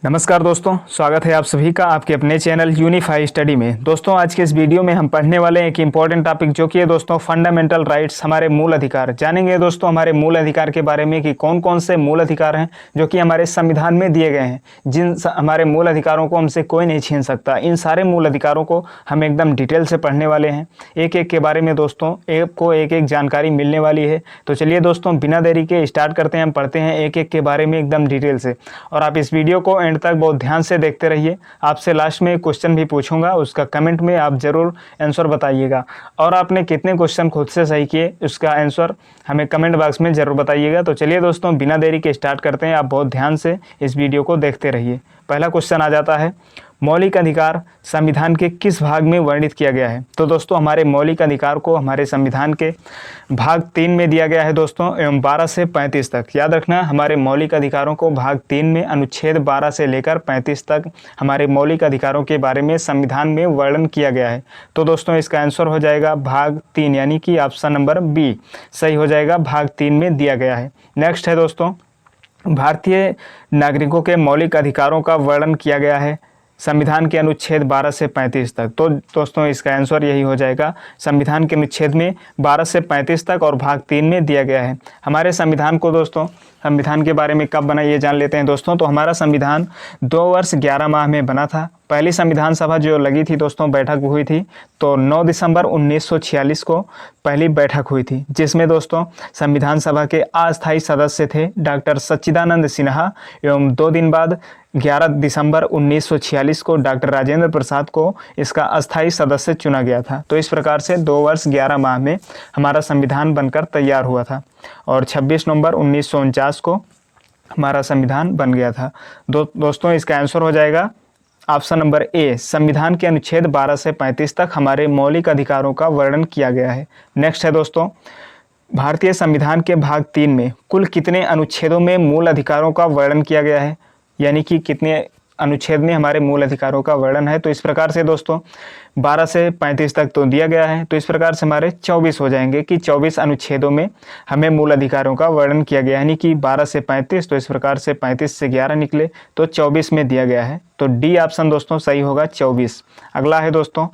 नमस्कार दोस्तों, स्वागत है आप सभी का आपके अपने चैनल यूनिफाई स्टडी में। दोस्तों आज के इस वीडियो में हम पढ़ने वाले हैं एक इम्पॉर्टेंट टॉपिक जो कि है दोस्तों फंडामेंटल राइट्स, हमारे मूल अधिकार। जानेंगे दोस्तों हमारे मूल अधिकार के बारे में कि कौन कौन से मूल अधिकार हैं जो कि हमारे संविधान में दिए गए हैं, जिन हमारे मूल अधिकारों को हमसे कोई नहीं छीन सकता। इन सारे मूल अधिकारों को हम एकदम डिटेल से पढ़ने वाले हैं, एक एक के बारे में दोस्तों एक एक जानकारी मिलने वाली है। तो चलिए दोस्तों बिना देरी के स्टार्ट करते हैं, हम पढ़ते हैं एक एक के बारे में एकदम डिटेल से। और आप इस वीडियो को एंड तक बहुत ध्यान से देखते रहिए। आपसे लास्ट में एक क्वेश्चन भी पूछूंगा, उसका कमेंट में आप जरूर आंसर बताइएगा। और आपने कितने क्वेश्चन खुद से सही किए उसका आंसर हमें कमेंट बॉक्स में जरूर बताइएगा। तो चलिए दोस्तों बिना देरी के स्टार्ट करते हैं, आप बहुत ध्यान से इस वीडियो को देखते रहिए। पहला क्वेश्चन आ जाता है, मौलिक अधिकार संविधान के किस भाग में वर्णित किया गया है? तो दोस्तों हमारे मौलिक अधिकार को हमारे संविधान के भाग 3 में दिया गया है दोस्तों, एवं 12 से 35 तक। याद रखना, हमारे मौलिक अधिकारों को भाग 3 में अनुच्छेद 12 से लेकर 35 तक हमारे मौलिक अधिकारों के बारे में संविधान में वर्णन किया गया है। तो दोस्तों इसका आंसर हो जाएगा भाग 3, यानी कि ऑप्शन नंबर बी सही हो जाएगा, भाग 3 में दिया गया है। नेक्स्ट है दोस्तों, भारतीय नागरिकों के मौलिक अधिकारों का वर्णन किया गया है संविधान के अनुच्छेद 12 से 35 तक। तो दोस्तों इसका आंसर यही हो जाएगा, संविधान के अनुच्छेद में 12 से 35 तक और भाग 3 में दिया गया है। हमारे संविधान को दोस्तों, संविधान के बारे में कब बना ये जान लेते हैं दोस्तों। तो हमारा संविधान 2 वर्ष 11 माह में बना था। पहली संविधान सभा जो लगी थी दोस्तों, बैठक हुई थी, तो 9 दिसंबर 1946 को पहली बैठक हुई थी, जिसमें दोस्तों संविधान सभा के अस्थायी सदस्य थे डॉक्टर सच्चिदानंद सिन्हा, एवं 2 दिन बाद 11 दिसंबर 1946 को डॉक्टर राजेंद्र प्रसाद को इसका अस्थायी सदस्य चुना गया था। तो इस प्रकार से 2 वर्ष 11 माह में हमारा संविधान बनकर तैयार हुआ था और 26 नवंबर 1949 को हमारा संविधान बन गया था। दोस्तों इसका आंसर हो जाएगा ऑप्शन नंबर ए, संविधान के अनुच्छेद 12 से 35 तक हमारे मौलिक अधिकारों का वर्णन किया गया है। नेक्स्ट है दोस्तों, भारतीय संविधान के भाग 3 में कुल कितने अनुच्छेदों में मूल अधिकारों का वर्णन किया गया है, यानी कि कितने अनुच्छेद में हमारे मूल अधिकारों का वर्णन है। तो इस प्रकार से दोस्तों 12 से 35 तक तो दिया गया है, तो इस प्रकार से हमारे 24 हो जाएंगे कि 24 अनुच्छेदों में हमें मूल अधिकारों का वर्णन किया गया है, यानी कि 12 से 35, तो इस प्रकार से 35 से 11 निकले तो 24 में दिया गया है। तो डी ऑप्शन दोस्तों सही होगा, 24। अगला है दोस्तों,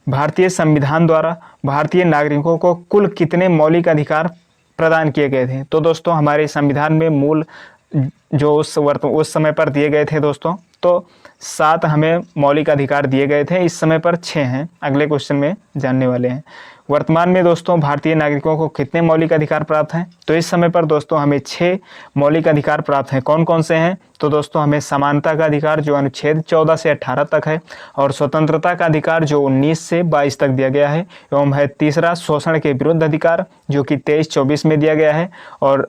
भारतीय संविधान द्वारा भारतीय नागरिकों को कुल कितने मौलिक अधिकार प्रदान किए गए थे? तो दोस्तों हमारे संविधान में मूल जो उस समय पर दिए गए थे दोस्तों, तो 7 हमें मौलिक अधिकार दिए गए थे, इस समय पर 6 हैं। अगले क्वेश्चन में जानने वाले हैं, वर्तमान में दोस्तों भारतीय नागरिकों को कितने मौलिक अधिकार प्राप्त हैं? तो इस समय पर दोस्तों हमें 6 मौलिक अधिकार प्राप्त हैं। कौन कौन से हैं? तो दोस्तों हमें समानता का अधिकार जो अनुच्छेद 14 से 18 तक है, और स्वतंत्रता का अधिकार जो 19 से 22 तक दिया गया है, एवं है तीसरा शोषण के विरुद्ध अधिकार जो कि 23-24 में दिया गया है, और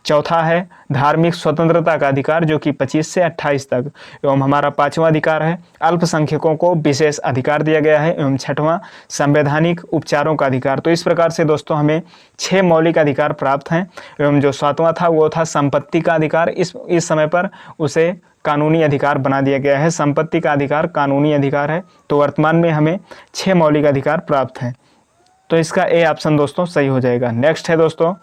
चौथा है धार्मिक स्वतंत्रता का अधिकार जो कि 25 से 28 तक, एवं हमारा 5वां अधिकार है अल्पसंख्यकों को विशेष अधिकार दिया गया है, एवं 6वां संवैधानिक उपचारों का अधिकार। तो इस प्रकार से दोस्तों हमें 6 मौलिक अधिकार प्राप्त हैं, एवं जो 7वां था वो था संपत्ति का अधिकार। इस समय पर उसे कानूनी अधिकार बना दिया गया है, संपत्ति का अधिकार कानूनी अधिकार है। तो वर्तमान में हमें 6 मौलिक अधिकार प्राप्त हैं, तो इसका ए ऑप्शन दोस्तों सही हो जाएगा। नेक्स्ट है दोस्तों,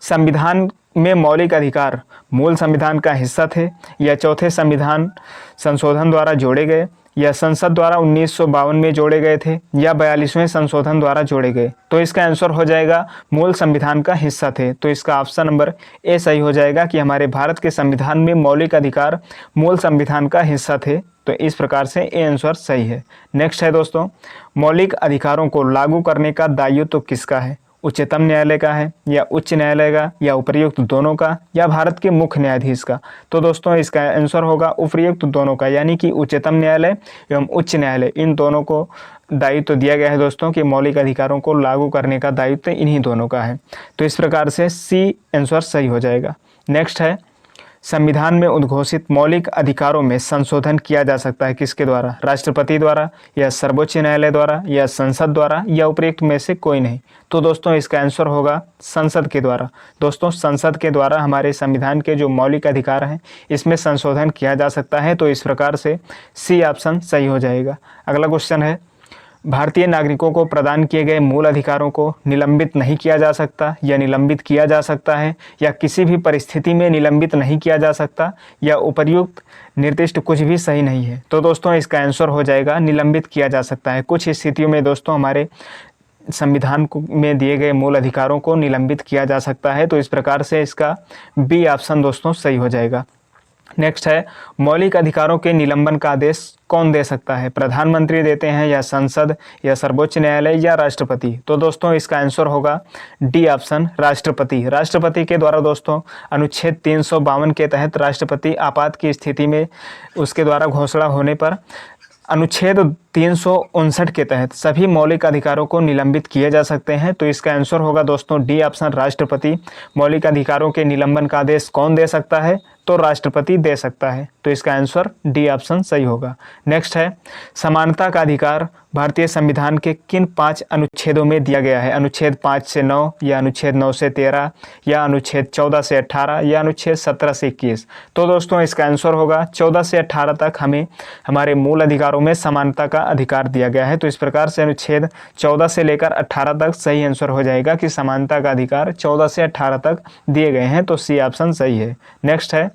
संविधान में मौलिक अधिकार मूल संविधान का हिस्सा थे या चौथे संविधान संशोधन द्वारा जोड़े गए, या संसद द्वारा 1952 में जोड़े गए थे, या 42वें संशोधन द्वारा जोड़े गए? तो इसका आंसर हो जाएगा मूल संविधान का हिस्सा थे। तो इसका ऑप्शन नंबर ए सही हो जाएगा कि हमारे भारत के संविधान में मौलिक अधिकार मूल संविधान का हिस्सा थे। तो इस प्रकार से ए आंसर सही है। नेक्स्ट है दोस्तों, मौलिक अधिकारोों को लागू करने का दायित्व तो किसका है? उच्चतम न्यायालय का है, या उच्च न्यायालय का, या उपर्युक्त दोनों का, या भारत के मुख्य न्यायाधीश का? तो दोस्तों इसका आंसर होगा उपर्युक्त दोनों का, यानी कि उच्चतम न्यायालय एवं उच्च न्यायालय, इन दोनों को दायित्व दिया गया है दोस्तों कि मौलिक अधिकारों को लागू करने का दायित्व इन्हीं दोनों का है। तो इस प्रकार से सी आंसर सही हो जाएगा। नेक्स्ट है, संविधान में उद्घोषित मौलिक अधिकारों में संशोधन किया जा सकता है किसके द्वारा? राष्ट्रपति द्वारा, या सर्वोच्च न्यायालय द्वारा, या संसद द्वारा, या उपयुक्त में से कोई नहीं? तो दोस्तों इसका आंसर होगा संसद के द्वारा। दोस्तों संसद के द्वारा हमारे संविधान के जो मौलिक अधिकार हैं इसमें संशोधन किया जा सकता है। तो इस प्रकार से सी ऑप्शन सही हो जाएगा। अगला क्वेश्चन है, भारतीय नागरिकों को प्रदान किए गए मूल अधिकारों को निलंबित नहीं किया जा सकता या निलंबित किया जा सकता है या किसी भी परिस्थिति में निलंबित नहीं किया जा सकता या उपर्युक्त निर्दिष्ट कुछ भी सही नहीं है। तो दोस्तों इसका आंसर हो जाएगा निलंबित किया जा सकता है। कुछ स्थितियों में दोस्तों हमारे संविधान में दिए गए मूल अधिकारों को निलंबित किया जा सकता है। तो इस प्रकार से इसका बी ऑप्शन दोस्तों सही हो जाएगा। नेक्स्ट है, मौलिक अधिकारों के निलंबन का आदेश कौन दे सकता है? प्रधानमंत्री देते हैं या संसद या सर्वोच्च न्यायालय या राष्ट्रपति? तो दोस्तों इसका आंसर होगा डी ऑप्शन राष्ट्रपति। राष्ट्रपति के द्वारा दोस्तों अनुच्छेद 352 के तहत राष्ट्रपति आपात की स्थिति में उसके द्वारा घोषणा होने पर अनुच्छेद 359 के तहत सभी मौलिक अधिकारों को निलंबित किए जा सकते हैं। तो इसका आंसर होगा दोस्तों डी ऑप्शन राष्ट्रपति। मौलिक अधिकारों के निलंबन का आदेश कौन दे सकता है? तो राष्ट्रपति दे सकता है। तो इसका आंसर डी ऑप्शन सही होगा। नेक्स्ट है, समानता का अधिकार भारतीय संविधान के किन 5 अनुच्छेदों में दिया गया है? अनुच्छेद 5 से 9 या अनुच्छेद 9 से 13 या अनुच्छेद 14 से 18 या अनुच्छेद 17 से 21? तो दोस्तों इसका आंसर होगा 14 से 18 तक हमें हमारे मूल अधिकारों में समानता का अधिकार दिया गया है। तो इस प्रकार से अनुच्छेद 14 से लेकर 18 तक सही आंसर हो जाएगा कि समानता का अधिकार 14 से 18 तक दिए गए हैं। तो सी ऑप्शन सही है। नेक्स्ट है,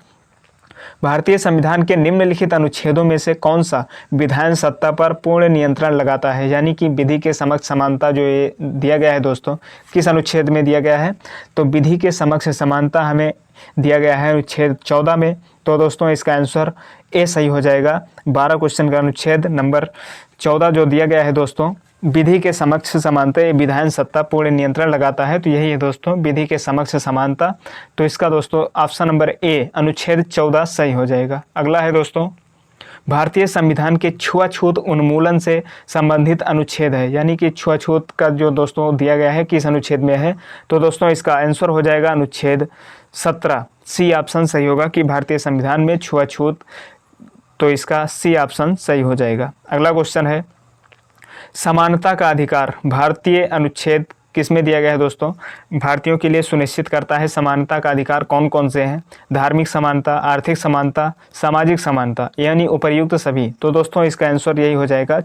भारतीय संविधान के निम्नलिखित अनुच्छेदों में से कौन सा विधान सत्ता पर पूर्ण नियंत्रण लगाता है? यानी कि विधि के समक्ष समानता जो ये दिया गया है दोस्तों, किस अनुच्छेद में दिया गया है? तो विधि के समक्ष समानता हमें दिया गया है अनुच्छेद 14 में। तो दोस्तों इसका आंसर ए सही हो जाएगा। 12 क्वेश्चन का अनुच्छेद नंबर 14 जो दिया गया है दोस्तों, विधि के समक्ष समानता विधान सत्ता पूर्ण नियंत्रण लगाता है। तो यही है दोस्तों विधि के समक्ष समानता। तो इसका दोस्तों ऑप्शन नंबर ए अनुच्छेद 14 सही हो जाएगा। अगला है दोस्तों, भारतीय संविधान के छुआछूत उन्मूलन से संबंधित अनुच्छेद है। यानी कि छुआछूत का जो दोस्तों दिया गया है किस अनुच्छेद में है? तो दोस्तों इसका आंसर हो जाएगा अनुच्छेद 17। सी ऑप्शन सही होगा कि भारतीय संविधान में छुआछूत। तो इसका सी ऑप्शन सही हो जाएगा। अगला क्वेश्चन है, समानता का अधिकार भारतीय अनुच्छेद किस में दिया गया है दोस्तों? भारतीयों के लिए सुनिश्चित करता है समानता का अधिकार कौन कौन से हैं? धार्मिक समानता, आर्थिक समानता, सामाजिक समानता, यानी उपर्युक्त सभी। तो दोस्तों इसका आंसर यही हो जाएगा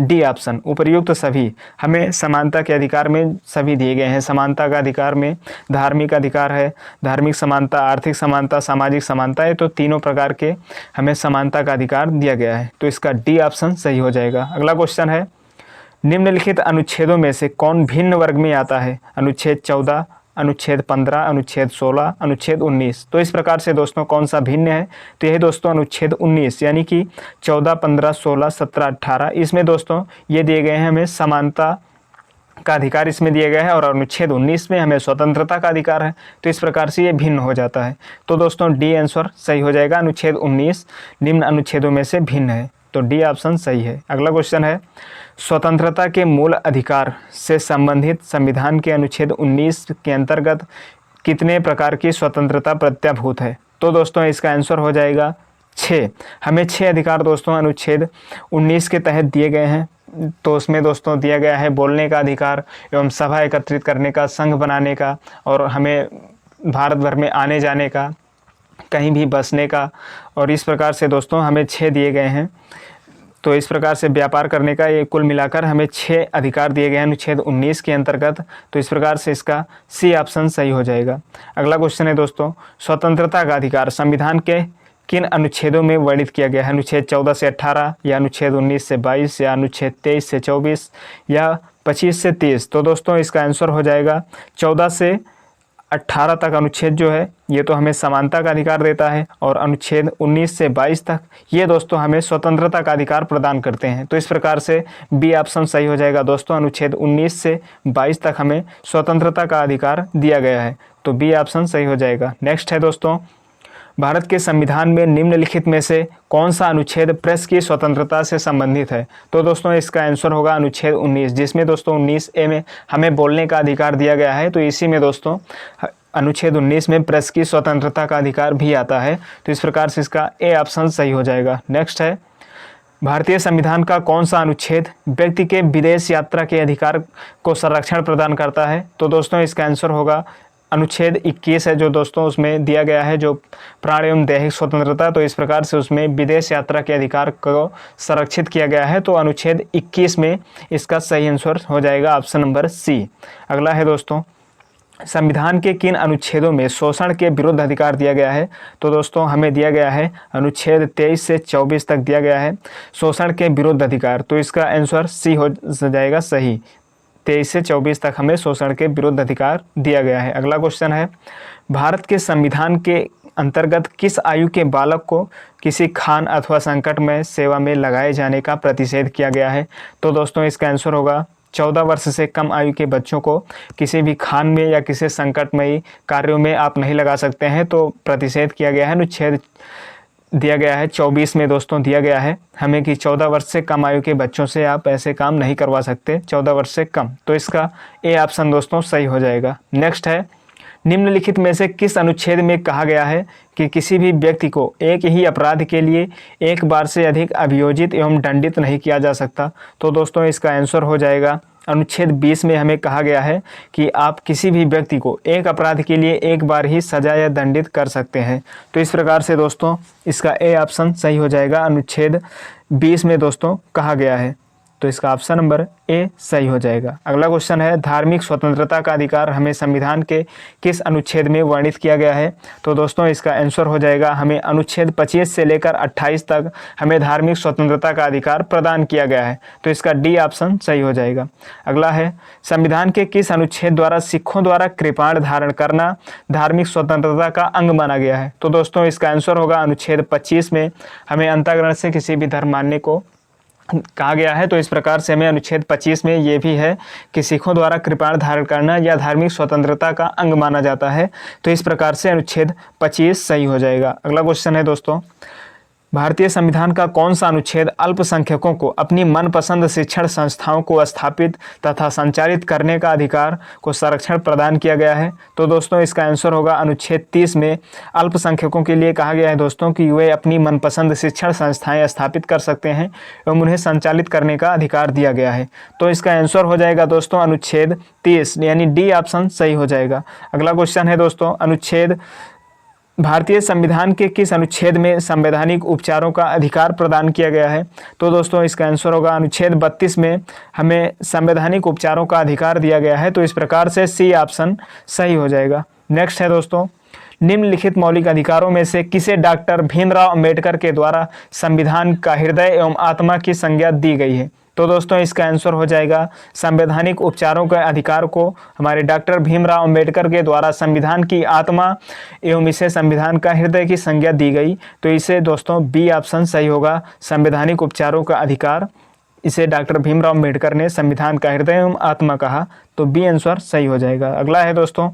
डी ऑप्शन उपर्युक्त सभी। हमें समानता के अधिकार में सभी दिए गए हैं। समानता का अधिकार में धार्मिक अधिकार है, धार्मिक समानता, आर्थिक समानता, सामाजिक समानता है। तो तीनों प्रकार के हमें समानता का अधिकार दिया गया है। तो इसका डी ऑप्शन सही हो जाएगा। अगला क्वेश्चन है, निम्नलिखित अनुच्छेदों में से कौन भिन्न वर्ग में आता है? अनुच्छेद 14, अनुच्छेद 15, अनुच्छेद 16, अनुच्छेद 19। तो इस प्रकार से दोस्तों कौन सा भिन्न है? तो यही दोस्तों अनुच्छेद 19 यानी कि 14, 15, 16, 17, 18 इसमें दोस्तों ये दिए गए हैं हमें समानता का अधिकार इसमें दिया गया है और अनुच्छेद 19 में हमें स्वतंत्रता का अधिकार है। तो इस प्रकार से ये भिन्न हो जाता है। तो दोस्तों डी आंसर सही हो जाएगा। अनुच्छेद 19 निम्न अनुच्छेदों में से भिन्न है। तो डी ऑप्शन सही है। अगला क्वेश्चन है, स्वतंत्रता के मूल अधिकार से संबंधित संविधान के अनुच्छेद 19 के अंतर्गत कितने प्रकार की स्वतंत्रता प्रत्याभूत है? तो दोस्तों इसका आंसर हो जाएगा 6। हमें 6 अधिकार दोस्तों अनुच्छेद 19 के तहत दिए गए हैं। तो उसमें दोस्तों दिया गया है बोलने का अधिकार एवं सभा एकत्रित करने का, संघ बनाने का, और हमें भारत भर में आने जाने का, कहीं भी बसने का। और इस प्रकार से दोस्तों हमें 6 दिए गए हैं। तो इस प्रकार से व्यापार करने का ये कुल मिलाकर हमें 6 अधिकार दिए गए हैं अनुच्छेद 19 के अंतर्गत। तो इस प्रकार से इसका सी ऑप्शन सही हो जाएगा। अगला क्वेश्चन है दोस्तों, स्वतंत्रता का अधिकार संविधान के किन अनुच्छेदों में वर्णित किया गया है? अनुच्छेद 14 से 18 या अनुच्छेद 19 से 22 या अनुच्छेद 23 से 24 या 25 से 30? तो दोस्तों इसका आंसर हो जाएगा 14 से 18 तक अनुच्छेद जो है ये तो हमें समानता का अधिकार देता है, और अनुच्छेद 19 से 22 तक ये दोस्तों हमें स्वतंत्रता का अधिकार प्रदान करते हैं। तो इस प्रकार से बी ऑप्शन सही हो जाएगा दोस्तों। अनुच्छेद 19 से 22 तक हमें स्वतंत्रता का अधिकार दिया गया है। तो बी ऑप्शन सही हो जाएगा। नेक्स्ट है दोस्तों, भारत के संविधान में निम्नलिखित में से कौन सा अनुच्छेद प्रेस की स्वतंत्रता से संबंधित है? तो दोस्तों इसका आंसर होगा अनुच्छेद 19, जिसमें दोस्तों 19A में हमें बोलने का अधिकार दिया गया है। तो इसी में दोस्तों अनुच्छेद 19 में प्रेस की स्वतंत्रता का अधिकार भी आता है। तो इस प्रकार से इसका ए ऑप्शन सही हो जाएगा। नेक्स्ट है, भारतीय संविधान का कौन सा अनुच्छेद व्यक्ति के विदेश यात्रा के अधिकार को संरक्षण प्रदान करता है? तो दोस्तों इसका आंसर होगा अनुच्छेद 21 है जो दोस्तों उसमें दिया गया है जो प्राण एवं दैहिक स्वतंत्रता, तो इस प्रकार से उसमें विदेश यात्रा के अधिकार को संरक्षित किया गया है। तो अनुच्छेद 21 में इसका सही आंसर हो जाएगा ऑप्शन नंबर सी। अगला है दोस्तों, संविधान के किन अनुच्छेदों में शोषण के विरुद्ध अधिकार दिया गया है? तो दोस्तों हमें दिया गया है अनुच्छेद 23 से 24 तक दिया गया है शोषण के विरुद्ध अधिकार, तो इसका आंसर सी हो जाएगा सही। 23 से 24 तक हमें शोषण के विरुद्ध अधिकार दिया गया है। अगला क्वेश्चन है, भारत के संविधान के अंतर्गत किस आयु के बालक को किसी खान अथवा संकट में सेवा में लगाए जाने का प्रतिषेध किया गया है? तो दोस्तों इसका आंसर होगा 14 वर्ष से कम आयु के बच्चों को किसी भी खान में या किसी संकटमयी कार्यों में आप नहीं लगा सकते हैं, तो प्रतिषेध किया गया है। अनुच्छेद दिया गया है 24 में दोस्तों दिया गया है हमें कि 14 वर्ष से कम आयु के बच्चों से आप ऐसे काम नहीं करवा सकते, 14 वर्ष से कम, तो इसका ए ऑप्शन दोस्तों सही हो जाएगा। नेक्स्ट है, निम्नलिखित में से किस अनुच्छेद में कहा गया है कि किसी भी व्यक्ति को एक ही अपराध के लिए एक बार से अधिक अभियोजित एवं दंडित नहीं किया जा सकता? तो दोस्तों इसका आंसर हो जाएगा अनुच्छेद 20 में हमें कहा गया है कि आप किसी भी व्यक्ति को एक अपराध के लिए एक बार ही सजा या दंडित कर सकते हैं। तो इस प्रकार से दोस्तों इसका ए ऑप्शन सही हो जाएगा, अनुच्छेद 20 में दोस्तों कहा गया है, तो इसका ऑप्शन नंबर ए सही हो जाएगा। अगला क्वेश्चन है, धार्मिक स्वतंत्रता का अधिकार हमें संविधान के किस अनुच्छेद में वर्णित किया गया है? तो दोस्तों इसका आंसर हो जाएगा हमें अनुच्छेद 25 से लेकर 28 तक हमें धार्मिक स्वतंत्रता का अधिकार प्रदान किया गया है, तो इसका डी ऑप्शन सही हो जाएगा। अगला है, संविधान के किस अनुच्छेद द्वारा सिखों द्वारा कृपाण धारण करना धार्मिक स्वतंत्रता का अंग माना गया है? तो दोस्तों इसका आंसर होगा अनुच्छेद 25 में हमें अंतःकरण से किसी भी धर्म मानने को कहा गया है, तो इस प्रकार से हमें अनुच्छेद 25 में ये भी है कि सिखों द्वारा कृपाण धारण करना या धार्मिक स्वतंत्रता का अंग माना जाता है, तो इस प्रकार से अनुच्छेद 25 सही हो जाएगा। अगला क्वेश्चन है दोस्तों, भारतीय संविधान का कौन सा अनुच्छेद अल्पसंख्यकों को अपनी मनपसंद शिक्षण संस्थाओं को स्थापित तथा संचालित करने का अधिकार को संरक्षण प्रदान किया गया है? तो दोस्तों इसका आंसर होगा अनुच्छेद 30 में अल्पसंख्यकों के लिए कहा गया है दोस्तों कि वे अपनी मनपसंद शिक्षण संस्थाएं स्थापित कर सकते हैं एवं उन्हें संचालित करने का अधिकार दिया गया है, तो इसका आंसर हो जाएगा दोस्तों अनुच्छेद 30 यानी डी ऑप्शन सही हो जाएगा। अगला क्वेश्चन है दोस्तों, अनुच्छेद भारतीय संविधान के किस अनुच्छेद में संवैधानिक उपचारों का अधिकार प्रदान किया गया है? तो दोस्तों इसका आंसर होगा अनुच्छेद 32 में हमें संवैधानिक उपचारों का अधिकार दिया गया है, तो इस प्रकार से सी ऑप्शन सही हो जाएगा। नेक्स्ट है दोस्तों, निम्नलिखित मौलिक अधिकारों में से किसे डॉक्टर भीमराव अंबेडकर के द्वारा संविधान का हृदय एवं आत्मा की संज्ञा दी गई है? तो दोस्तों इसका आंसर हो जाएगा संवैधानिक उपचारों के अधिकार को हमारे डॉक्टर भीमराव अंबेडकर के द्वारा संविधान की आत्मा एवं इसे संविधान का हृदय की संज्ञा दी गई, तो इसे दोस्तों बी ऑप्शन सही होगा, संवैधानिक उपचारों का अधिकार इसे डॉक्टर भीमराव अंबेडकर ने संविधान का हृदय एवं आत्मा कहा, तो बी आंसर सही हो जाएगा। अगला है दोस्तों,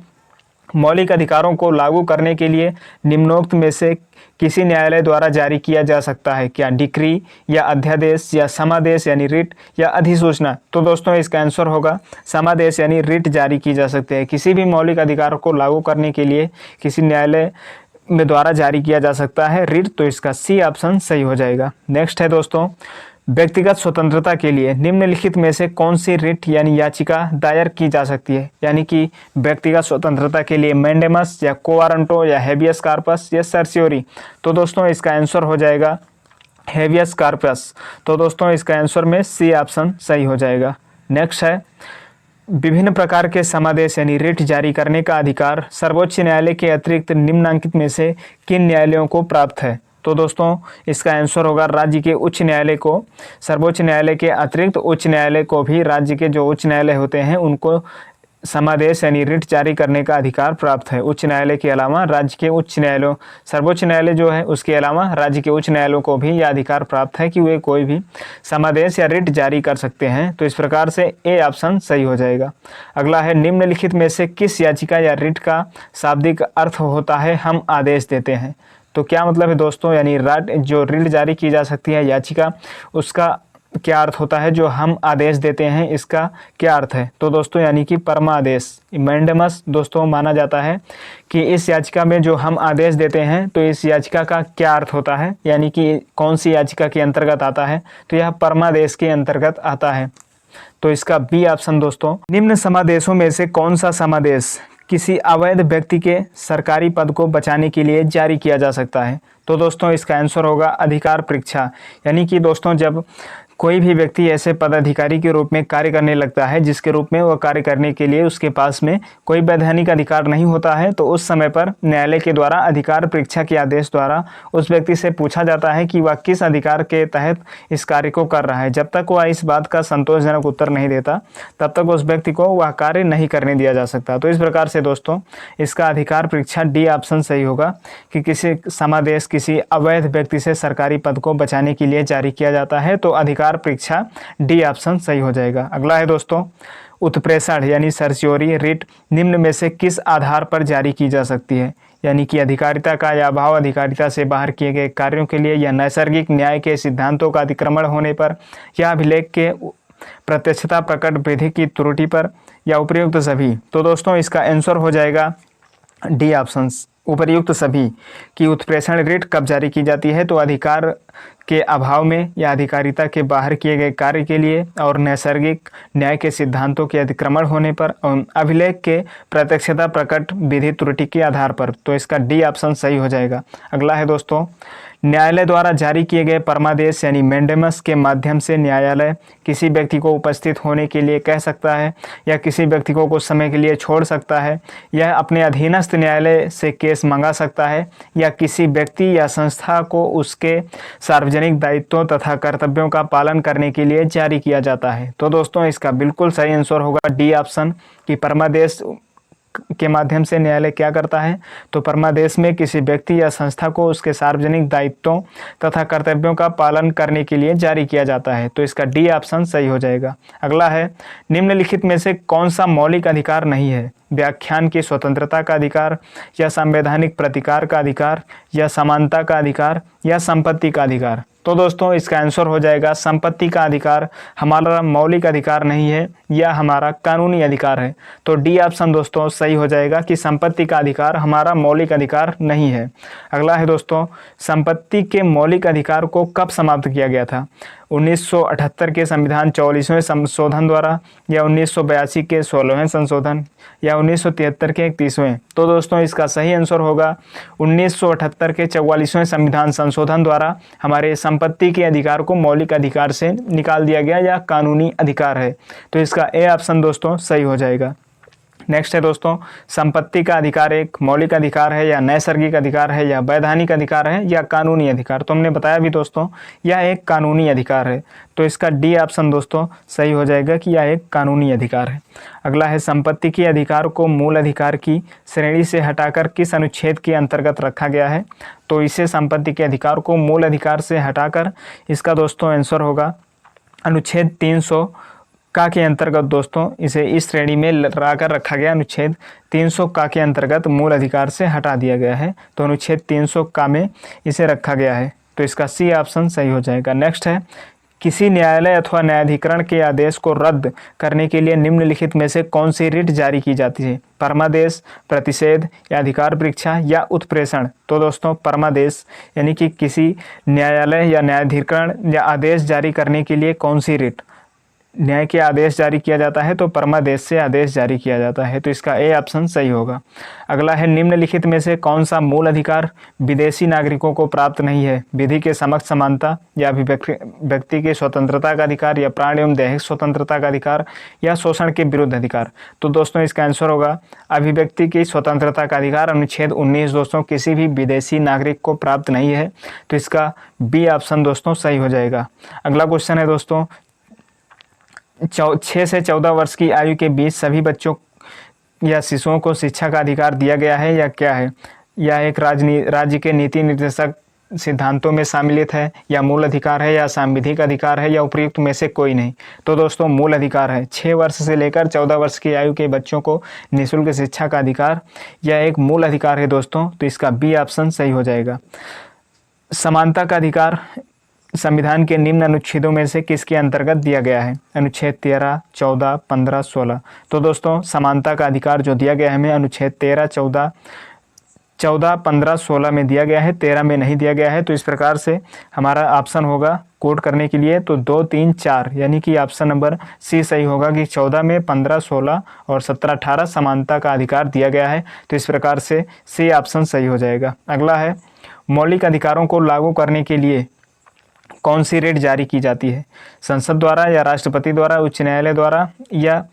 मौलिक अधिकारों को लागू करने के लिए निम्नोक्त में से किसी न्यायालय द्वारा जारी किया जा सकता है? क्या डिक्री या अध्यादेश या समादेश यानी रिट या अधिसूचना? तो दोस्तों इसका आंसर होगा समादेश यानी रिट जारी की जा सकती है। किसी भी मौलिक अधिकारों को लागू करने के लिए किसी न्यायालय में द्वारा जारी किया जा सकता है रिट, तो इसका सी ऑप्शन सही हो जाएगा। नेक्स्ट है दोस्तों, व्यक्तिगत स्वतंत्रता के लिए निम्नलिखित में से कौन सी रिट यानी याचिका दायर की जा सकती है? यानी कि व्यक्तिगत स्वतंत्रता के लिए मैंडेमस या कोवारंटो या हेबियस कार्पस या सर्सियोरी? तो दोस्तों इसका आंसर हो जाएगा हेबियस कार्पस, तो दोस्तों इसका आंसर में सी ऑप्शन सही हो जाएगा। नेक्स्ट है, विभिन्न प्रकार के समादेश यानी रिट जारी करने का अधिकार सर्वोच्च न्यायालय के अतिरिक्त निम्नलिखित में से किन न्यायालयों को प्राप्त है? तो दोस्तों इसका आंसर होगा राज्य के उच्च न्यायालय को, सर्वोच्च न्यायालय के अतिरिक्त उच्च न्यायालय को भी राज्य के जो उच्च न्यायालय होते हैं उनको समादेश यानी रिट जारी करने का अधिकार प्राप्त है। उच्च न्यायालय के अलावा राज्य के उच्च न्यायालयों, सर्वोच्च न्यायालय जो है उसके अलावा राज्य के उच्च न्यायालयों को भी यह अधिकार प्राप्त है कि वे कोई भी समादेश या रिट जारी कर सकते हैं, तो इस प्रकार से ए ऑप्शन सही हो जाएगा। अगला है, निम्नलिखित में से किस याचिका या रिट का शाब्दिक अर्थ होता है हम आदेश देते हैं? तो क्या मतलब है दोस्तों, यानी जो रिट जारी की जा सकती है याचिका, उसका क्या अर्थ होता है? जो हम आदेश देते हैं इसका क्या अर्थ है? तो दोस्तों यानी कि परमादेश, मैंडेमस दोस्तों माना जाता है कि इस याचिका में जो हम आदेश देते हैं तो इस याचिका का क्या अर्थ होता है, यानी कि कौन सी याचिका के अंतर्गत आता है? तो यह परमादेश के अंतर्गत आता है, तो इसका बी ऑप्शन दोस्तों। निम्न समादेशों में से कौन सा समादेश किसी अवैध व्यक्ति के सरकारी पद को बचाने के लिए जारी किया जा सकता है। तो दोस्तों इसका आंसर होगा अधिकार परीक्षा। यानी कि दोस्तों जब कोई भी व्यक्ति ऐसे पदाधिकारी के रूप में कार्य करने लगता है जिसके रूप में वह कार्य करने के लिए उसके पास में कोई वैधानिक अधिकार नहीं होता है, तो उस समय पर न्यायालय के द्वारा अधिकार परीक्षा के आदेश द्वारा उस व्यक्ति से पूछा जाता है कि वह किस अधिकार के तहत इस कार्य को कर रहा है। जब तक वह इस बात का संतोषजनक उत्तर नहीं देता तब तक उस व्यक्ति को वह कार्य नहीं करने दिया जा सकता। तो इस प्रकार से दोस्तों इसका अधिकार परीक्षा डी ऑप्शन सही होगा कि किसी समादेश किसी अवैध व्यक्ति से सरकारी पद को बचाने के लिए जारी किया जाता है। तो अधिकार परीक्षा डी ऑप्शन सही हो जाएगा। अगला है दोस्तों उत्प्रेषण यानी सर्च्योरी रिट निम्न में से किस आधार पर जारी की जा सकती है। यानी कि अधिकारिता का या अभाव अधिकारिता से बाहर किए गए कार्यों के लिए, या नैसर्गिक न्याय के सिद्धांतों का अतिक्रमण होने पर, या अभिलेख के प्रत्यक्षता प्रकट विधि की त्रुटि पर, या उपर्युक्त सभी। तो दोस्तों इसका आंसर हो जाएगा डी ऑप्शन उपर्युक्त सभी। कि उत्प्रेषण रिट कब जारी की जाती है, तो अधिकार के अभाव में या अधिकारिता के बाहर किए गए कार्य के लिए, और नैसर्गिक न्याय के सिद्धांतों के अतिक्रमण होने पर, और अभिलेख के प्रत्यक्षता प्रकट विधि त्रुटि के आधार पर। तो इसका डी ऑप्शन सही हो जाएगा। अगला है दोस्तों न्यायालय द्वारा जारी किए गए परमादेश यानी मैंडेमस के माध्यम से न्यायालय किसी व्यक्ति को उपस्थित होने के लिए कह सकता है, या किसी व्यक्ति को कुछ समय के लिए छोड़ सकता है, या अपने अधीनस्थ न्यायालय से केस मंगा सकता है, या किसी व्यक्ति या संस्था को उसके सार्वजनिक दायित्वों तथा कर्तव्यों का पालन करने के लिए जारी किया जाता है। तो दोस्तों इसका बिल्कुल सही आंसर होगा डी ऑप्शन कि परमादेश के माध्यम से न्यायालय क्या करता है, तो परमादेश में किसी व्यक्ति या संस्था को उसके सार्वजनिक दायित्वों तथा कर्तव्यों का पालन करने के लिए जारी किया जाता है। तो इसका डी ऑप्शन सही हो जाएगा। अगला है निम्नलिखित में से कौन सा मौलिक अधिकार नहीं है। व्याख्यान की स्वतंत्रता का अधिकार, या संवैधानिक प्रतिकार का अधिकार, या समानता का अधिकार, या संपत्ति का अधिकार। तो दोस्तों इसका आंसर हो जाएगा संपत्ति का अधिकार हमारा मौलिक अधिकार नहीं है, या हमारा कानूनी अधिकार है। तो डी ऑप्शन दोस्तों सही हो जाएगा कि संपत्ति का अधिकार हमारा मौलिक अधिकार नहीं है। अगला है दोस्तों संपत्ति के मौलिक अधिकार को कब समाप्त किया गया था। 1978 के संविधान 44वें संशोधन द्वारा, या 1982 के 16वें संशोधन, या 1973 के 31वें। तो दोस्तों इसका सही आंसर होगा 1978 के 44वें संविधान संशोधन द्वारा हमारे संपत्ति के अधिकार को मौलिक अधिकार से निकाल दिया गया, या कानूनी अधिकार है। तो इसका ए ऑप्शन दोस्तों सही हो जाएगा। नेक्स्ट है दोस्तों संपत्ति का अधिकार एक मौलिक अधिकार है, या नैसर्गिक अधिकार है, या वैधानिक अधिकार है, या कानूनी अधिकार। तो हमने बताया भी दोस्तों यह एक कानूनी अधिकार है। तो इसका डी ऑप्शन दोस्तों सही हो जाएगा कि यह एक कानूनी अधिकार है। अगला है संपत्ति के अधिकार को मूल अधिकार की श्रेणी से हटाकर किस अनुच्छेद के अंतर्गत रखा गया है। तो इसे संपत्ति के अधिकार को मूल अधिकार से हटाकर इसका दोस्तों आंसर होगा अनुच्छेद 300 का के अंतर्गत दोस्तों इसे इस श्रेणी में लाकर रखा गया। अनुच्छेद 300 का के अंतर्गत मूल अधिकार से हटा दिया गया है। तो अनुच्छेद 300 का में इसे रखा गया है। तो इसका सी ऑप्शन सही हो जाएगा। नेक्स्ट है किसी न्यायालय अथवा न्यायाधिकरण के आदेश को रद्द करने के लिए निम्नलिखित में से कौन सी रिट जारी की जाती है। परमादेश, प्रतिषेध, या अधिकार परीक्षा, या उत्प्रेषण। तो दोस्तों परमादेश यानी कि किसी न्यायालय या न्यायाधिकरण या आदेश जारी करने के लिए कौन सी रिट न्याय के आदेश जारी किया जाता है, तो परमादेश से आदेश जारी किया जाता है। तो इसका ए ऑप्शन सही होगा। अगला है निम्नलिखित में से कौन सा मूल अधिकार विदेशी नागरिकों को प्राप्त नहीं है। विधि के समक्ष समानता, या व्यक्ति की स्वतंत्रता का अधिकार, या प्राण एवं दैहिक स्वतंत्रता का अधिकार, या शोषण के विरुद्ध अधिकार। तो दोस्तों इसका आंसर होगा अभिव्यक्ति की स्वतंत्रता का अधिकार अनुच्छेद 19 दोस्तों किसी भी विदेशी नागरिक को प्राप्त नहीं है। तो इसका बी ऑप्शन दोस्तों सही हो जाएगा। अगला क्वेश्चन है दोस्तों 6 से 14 वर्ष की आयु के बीच सभी बच्चों या शिशुओं को शिक्षा का अधिकार दिया गया है, या क्या है। यह एक राज्य के नीति निर्देशक सिद्धांतों में सम्मिलित है, या मूल अधिकार है, या सांविधिक अधिकार है, या उपयुक्त में से कोई नहीं। तो दोस्तों मूल अधिकार है। 6 वर्ष से लेकर 14 वर्ष की आयु के बच्चों को निःशुल्क शिक्षा का अधिकार यह एक मूल अधिकार है दोस्तों। तो इसका बी ऑप्शन सही हो जाएगा। समानता का अधिकार संविधान के निम्न अनुच्छेदों में से किसके अंतर्गत दिया गया है। अनुच्छेद 13, 14, 15, 16। तो दोस्तों समानता का अधिकार जो दिया गया है हमें अनुच्छेद 13, 14, 14, 15, 16 में दिया गया है, 13 में नहीं दिया गया है। तो इस प्रकार से हमारा ऑप्शन होगा कोट करने के लिए तो 2, 3, 4, यानी कि ऑप्शन नंबर सी सही होगा कि 14 में 15, 16 और 17, 18 समानता का अधिकार दिया गया है। तो इस प्रकार से सी ऑप्शन सही हो जाएगा। अगला है, मौलिक अधिकारों को लागू करने के लिए कौन सी रिट जारी की जाती है? संसद द्वारा या राष्ट्रपति द्वारा, उच्च न्यायालय द्वारा या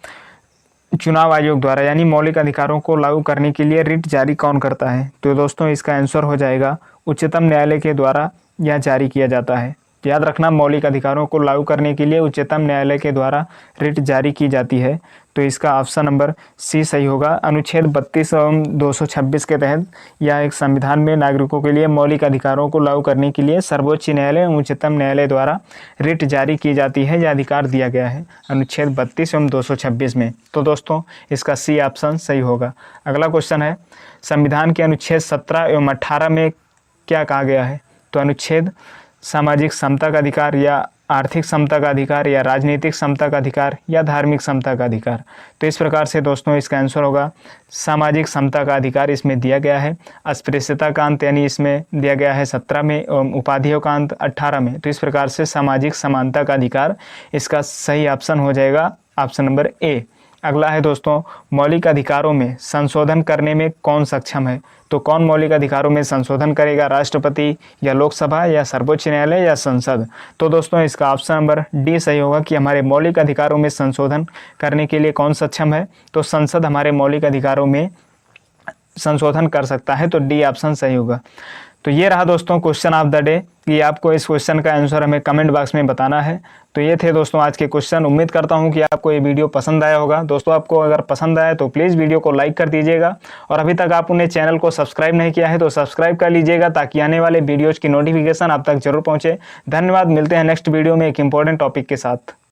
चुनाव आयोग द्वारा? यानी मौलिक अधिकारों को लागू करने के लिए रिट जारी कौन करता है? तो दोस्तों इसका आंसर हो जाएगा उच्चतम न्यायालय के द्वारा यह जारी किया जाता है। याद रखना, मौलिक अधिकारों को लागू करने के लिए उच्चतम न्यायालय के द्वारा रिट जारी की जाती है। तो इसका ऑप्शन नंबर सी सही होगा। अनुच्छेद 32 एवं 226 के तहत यह एक संविधान में नागरिकों के लिए मौलिक अधिकारों को लागू करने के लिए सर्वोच्च न्यायालय एवं उच्चतम न्यायालय द्वारा रिट जारी की जाती है। यह अधिकार दिया गया है अनुच्छेद 32 एवं 226 में। तो दोस्तों इसका सी ऑप्शन सही होगा। अगला क्वेश्चन है, संविधान के अनुच्छेद 17 एवं 18 में क्या कहा गया है? तो अनुच्छेद सामाजिक समता का अधिकार या आर्थिक समता का अधिकार या राजनीतिक समता का अधिकार या धार्मिक समता का अधिकार? तो इस प्रकार से दोस्तों इसका आंसर होगा सामाजिक समता का अधिकार इसमें दिया गया है। अस्पृश्यता का अंत यानी इसमें दिया गया है 17 में और उपाधियों का अंत 18 में। तो इस प्रकार से सामाजिक समानता का अधिकार इसका सही ऑप्शन हो जाएगा ऑप्शन नंबर ए। अगला है दोस्तों, मौलिक अधिकारों में संशोधन करने में कौन सक्षम है? तो कौन मौलिक अधिकारों में संशोधन करेगा? राष्ट्रपति या लोकसभा या सर्वोच्च न्यायालय या संसद? तो दोस्तों इसका ऑप्शन नंबर डी सही होगा कि हमारे मौलिक अधिकारों में संशोधन करने के लिए कौन सक्षम है? तो संसद हमारे मौलिक अधिकारों में संशोधन कर सकता है। तो डी ऑप्शन सही होगा। तो ये रहा दोस्तों क्वेश्चन ऑफ द डे कि आपको इस क्वेश्चन का आंसर हमें कमेंट बॉक्स में बताना है। तो ये थे दोस्तों आज के क्वेश्चन। उम्मीद करता हूँ कि आपको ये वीडियो पसंद आया होगा। दोस्तों आपको अगर पसंद आया तो प्लीज़ वीडियो को लाइक कर दीजिएगा और अभी तक आपने चैनल को सब्सक्राइब नहीं किया है तो सब्सक्राइब कर लीजिएगा ताकि आने वाले वीडियोज़ की नोटिफिकेशन आप तक जरूर पहुँचे। धन्यवाद। मिलते हैं नेक्स्ट वीडियो में एक इंपॉर्टेंट टॉपिक के साथ।